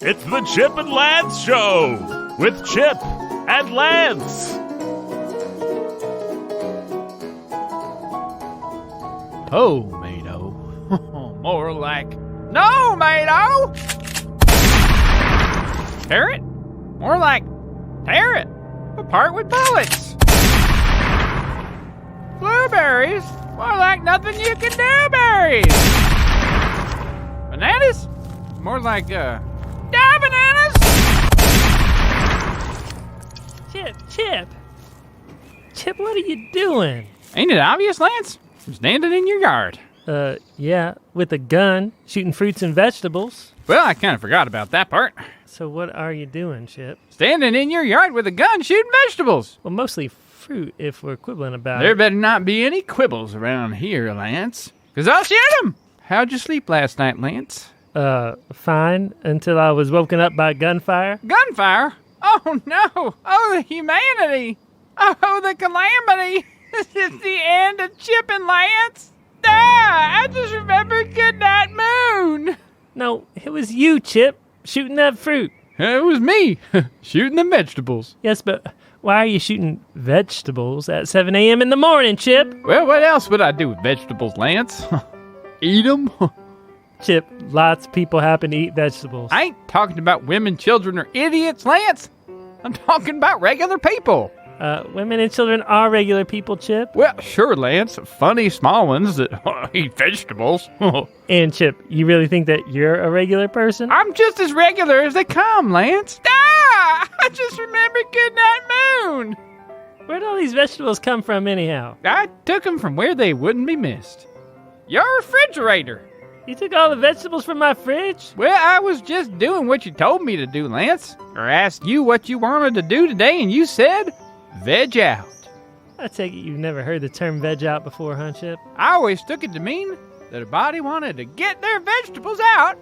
It's the Chip and Lance Show with Chip and Lance. Oh, Mado. More like, no, Mado! Tear it? More like, tear it apart with bullets. Blueberries? More like nothing you can do, berries. Bananas? More like, bananas! Chip, what are you doing? Ain't it obvious, Lance? I'm standing in your yard. Yeah, with a gun, shooting fruits and vegetables. Well, I kind of forgot about that part. So what are you doing, Chip? Standing in your yard with a gun shooting vegetables. Well, mostly fruit if we're quibbling about There it. better not be any quibbles around here, Lance. 'Cause I'll shoot 'em! How'd you sleep last night, Lance? Fine, until I was woken up by gunfire. Gunfire? Oh, no! Oh, the humanity! Oh, the calamity! This is the end of Chip and Lance! Ah! I just remembered Goodnight Moon! No, it was you, Chip, shooting that fruit. It was me, shooting the vegetables. Yes, but why are you shooting vegetables at 7 a.m. in the morning, Chip? Well, what else would I do with vegetables, Lance? Eat 'em? Chip, lots of people happen to eat vegetables. I ain't talking about women, children, or idiots, Lance. I'm talking about regular people. Women and children are regular people, Chip. Well, sure, Lance. Funny small ones that eat vegetables. And Chip, you really think that you're a regular person? I'm just as regular as they come, Lance. Ah! I just remembered Goodnight Moon. Where'd all these vegetables come from anyhow? I took them from where they wouldn't be missed. Your refrigerator. You took all the vegetables from my fridge? Well, I was just doing what you told me to do, Lance. Or asked you what you wanted to do today, and you said, veg out. I take it you've never heard the term veg out before, huh, Chip? I always took it to mean that a body wanted to get their vegetables out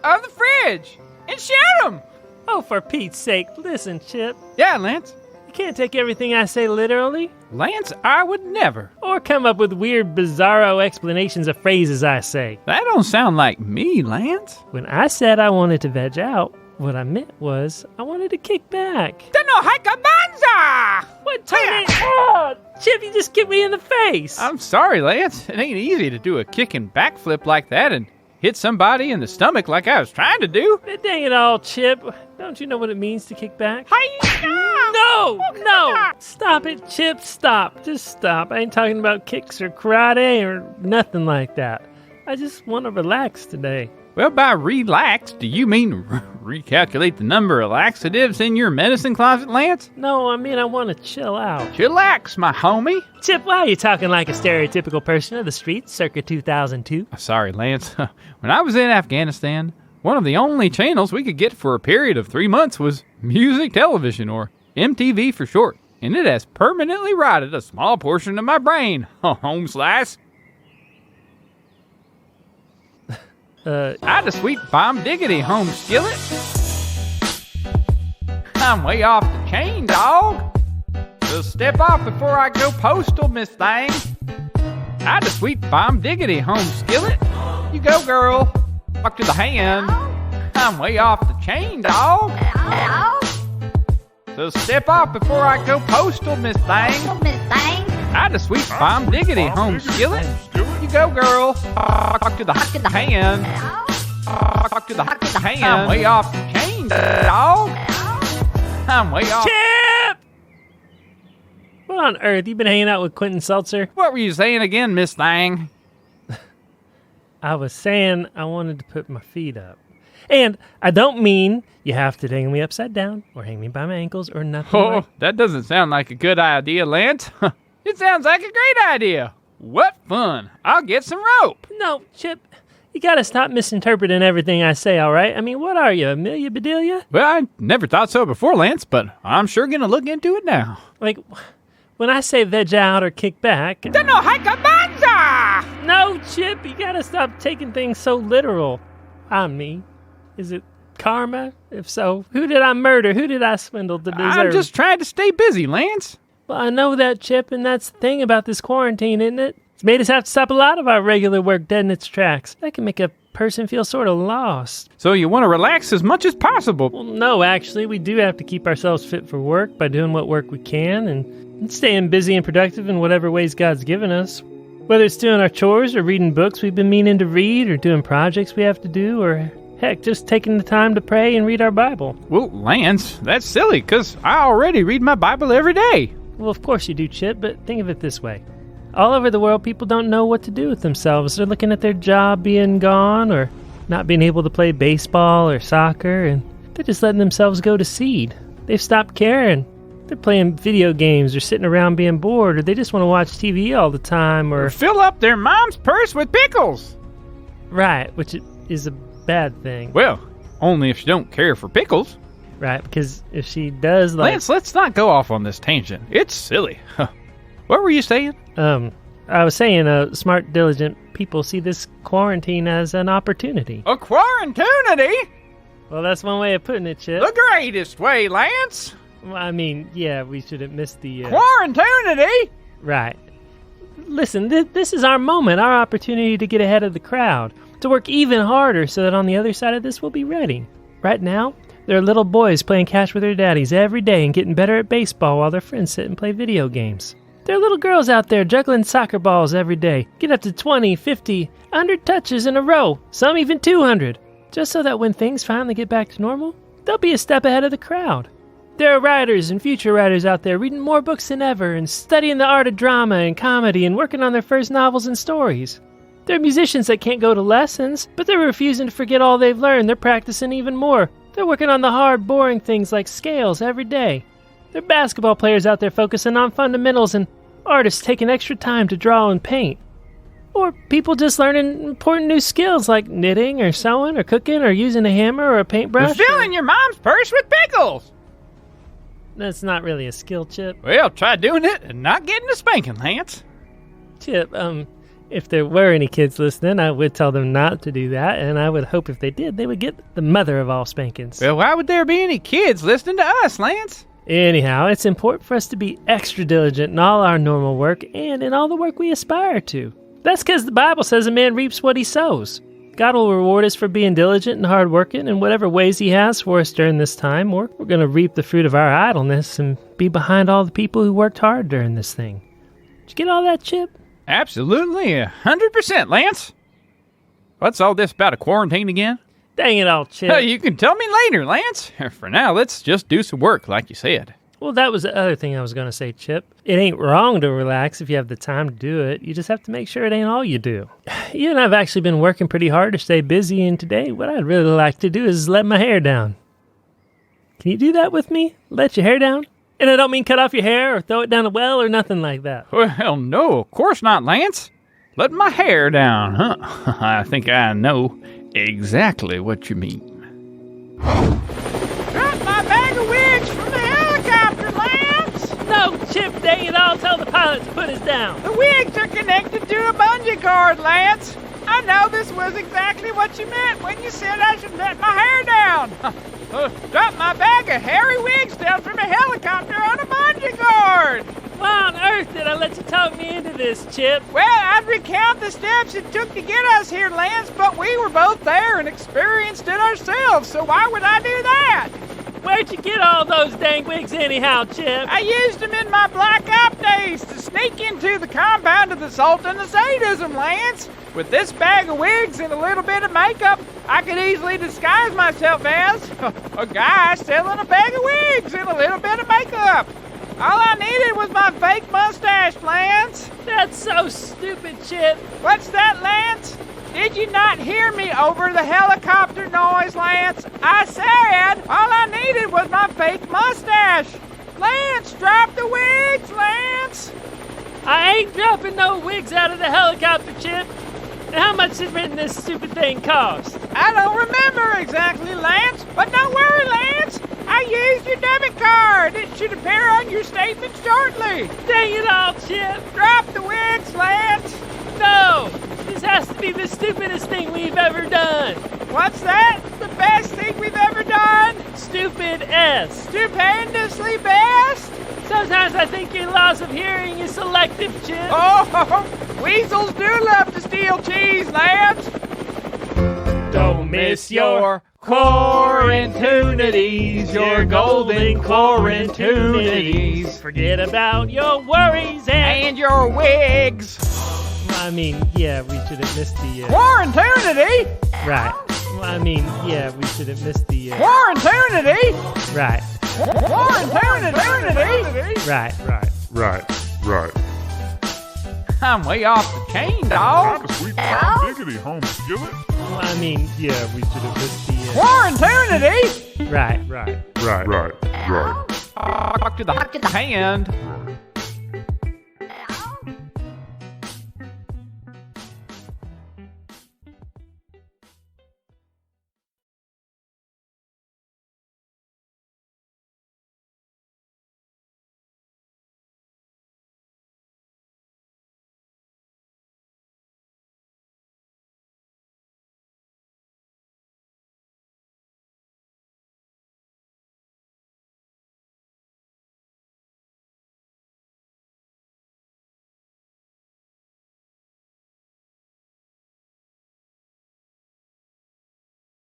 of the fridge and shoot them. Oh, for Pete's sake, listen, Chip. Yeah, Lance. You can't take everything I say literally. Lance, I would never. Or come up with weird, bizarro explanations of phrases I say. That don't sound like me, Lance. When I said I wanted to veg out, what I meant was I wanted to kick back. Dano hikabanza! What time? Oh, Chip, you just kicked me in the face. I'm sorry, Lance. It ain't easy to do a kicking backflip like that and hit somebody in the stomach like I was trying to do. Dang it all, Chip. Don't you know what it means to kick back? No! No! Stop it, Chip, stop. Just stop. I ain't talking about kicks or karate or nothing like that. I just want to relax today. Well, by relax, do you mean recalculate the number of laxatives in your medicine closet, Lance? No, I mean I want to chill out. Chillax, my homie. Chip, why are you talking like a stereotypical person of the streets circa 2002? Sorry, Lance. When I was in Afghanistan, one of the only channels we could get for a period of 3 months was music television, or MTV for short. And it has permanently rotted a small portion of my brain. Home slice. I had a sweet bomb diggity home skillet. I'm way off the chain, dog. So step off before I go postal, Miss Thing. I had a sweet bomb diggity home skillet. You go, girl. Fuck to the hand. I'm way off the chain, dog. So step off before I go postal, Miss Thing. I had a sweet bomb diggity home skillet. You go, girl. Fuck to the hand. Fuck to the hand. I'm way off the chain, dog. I'm way off. Chip! What on earth? You been hanging out with Quentin Seltzer? What were you saying again, Miss Thing? I was saying I wanted to put my feet up. And I don't mean you have to hang me upside down or hang me by my ankles or nothing. Oh, that doesn't sound like a good idea, Lance. It sounds like a great idea. What fun. I'll get some rope. No, Chip, you gotta stop misinterpreting everything I say, all right? I mean, what are you, Amelia Bedelia? Well, I never thought so before, Lance, but I'm sure gonna look into it now. Like, when I say veg out or kick back... No, hikabanza! No, Chip, you gotta stop taking things so literal. I'm me. Is it karma? If so, who did I murder? Who did I swindle to deserve? I'm just trying to stay busy, Lance. Well, I know that, Chip, and that's the thing about this quarantine, isn't it? It's made us have to stop a lot of our regular work dead in its tracks. That can make a person feels sort of lost. So you want to relax as much as possible. Well, no, actually, we do have to keep ourselves fit for work by doing what work we can and staying busy and productive in whatever ways God's given us. Whether it's doing our chores or reading books we've been meaning to read or doing projects we have to do or, heck, just taking the time to pray and read our Bible. Well, Lance, that's silly, because I already read my Bible every day. Well, of course you do, Chip, but think of it this way. All over the world, people don't know what to do with themselves. They're looking at their job being gone or not being able to play baseball or soccer, and they're just letting themselves go to seed. They've stopped caring. They're playing video games or sitting around being bored, or they just want to watch TV all the time, or fill up their mom's purse with pickles. Right, which is a bad thing. Well, only if she don't care for pickles. Right, because if she does, like... Lance, let's not go off on this tangent. It's silly. What were you saying? I was saying, smart, diligent people see this quarantine as an opportunity. A quarantunity? Well, that's one way of putting it, Chip. The greatest way, Lance. Well, I mean, yeah, we shouldn't miss the... Quarantunity? Right. Listen, this is our moment, our opportunity to get ahead of the crowd, to work even harder so that on the other side of this we'll be ready. Right now, there are little boys playing catch with their daddies every day and getting better at baseball while their friends sit and play video games. There are little girls out there juggling soccer balls every day, get up to 20, 50, 100 touches in a row, some even 200, just so that when things finally get back to normal, they'll be a step ahead of the crowd. There are writers and future writers out there reading more books than ever and studying the art of drama and comedy and working on their first novels and stories. There are musicians that can't go to lessons, but they're refusing to forget all they've learned. They're practicing even more. They're working on the hard, boring things like scales every day. There are basketball players out there focusing on fundamentals and artists taking extra time to draw and paint. Or people just learning important new skills like knitting or sewing or cooking or using a hammer or a paintbrush. You're filling your mom's purse with pickles. That's not really a skill, Chip. Well, try doing it and not getting a spanking, Lance. Chip, if there were any kids listening, I would tell them not to do that, and I would hope if they did, they would get the mother of all spankings. Well, why would there be any kids listening to us, Lance? Anyhow, it's important for us to be extra diligent in all our normal work and in all the work we aspire to. That's because the Bible says a man reaps what he sows. God will reward us for being diligent and hardworking in whatever ways he has for us during this time, or we're going to reap the fruit of our idleness and be behind all the people who worked hard during this thing. Did you get all that, Chip? Absolutely, 100%, Lance. What's all this about a quarantine again? Dang it all, Chip. You can tell me later, Lance. For now, let's just do some work, like you said. Well, that was the other thing I was going to say, Chip. It ain't wrong to relax if you have the time to do it. You just have to make sure it ain't all you do. You and I have actually been working pretty hard to stay busy, and today what I'd really like to do is let my hair down. Can you do that with me? Let your hair down? And I don't mean cut off your hair or throw it down a well or nothing like that. Well, no, of course not, Lance. Let my hair down, huh? I think I know exactly what you mean. Drop my bag of wigs from the helicopter, Lance! No, Chip, dang it all, tell the pilot to put us down. The wigs are connected to a bungee cord, Lance. I know this was exactly what you meant when you said I should let my hair down. Drop my bag of hairy wigs down from a helicopter on a bungee cord. Why on earth did I let you talk me into this, Chip? Well, I'd recount the steps it took to get us here, Lance, but we were both there and experienced it ourselves, so why would I do that? Where'd you get all those dang wigs anyhow, Chip? I used them in my black op days to sneak into the compound of the Sultan of Sadism, Lance. With this bag of wigs and a little bit of makeup, I could easily disguise myself as a guy selling a bag of wigs and a little bit of makeup. All I needed was my fake mustache, Lance. That's so stupid, Chip. What's that, Lance? Did you not hear me over the helicopter noise, Lance? I said all I needed was my fake mustache. Lance, drop the wigs, Lance. I ain't dropping no wigs out of the helicopter, Chip. And how much did renting this stupid thing cost? I don't remember exactly, Lance, but don't worry, Lance. I used your debit card. It should appear on your statement shortly. Dang it all, Chip. Drop the wigs, Lance. No, this has to be the stupidest thing we've ever done. What's that? The best thing we've ever done? Stupid S. Stupendously best? Sometimes I think your loss of hearing is selective, Chip. Oh, weasels do love to steal cheese, Lance. Don't miss your Quarantunities, your golden Quarantunities. Forget about your worries And your wigs. I mean, yeah, we should have missed the... Quarantunity? Right. I mean, yeah, we should have missed the... Quarantunity? Right. Quarantunity? Right. Right. I'm way off the chain, dog. Time to sweep Tom Diggity home, Skillet. I mean, yeah, we should have missed the... Quarantunity? Right. Right. Talk to the hand.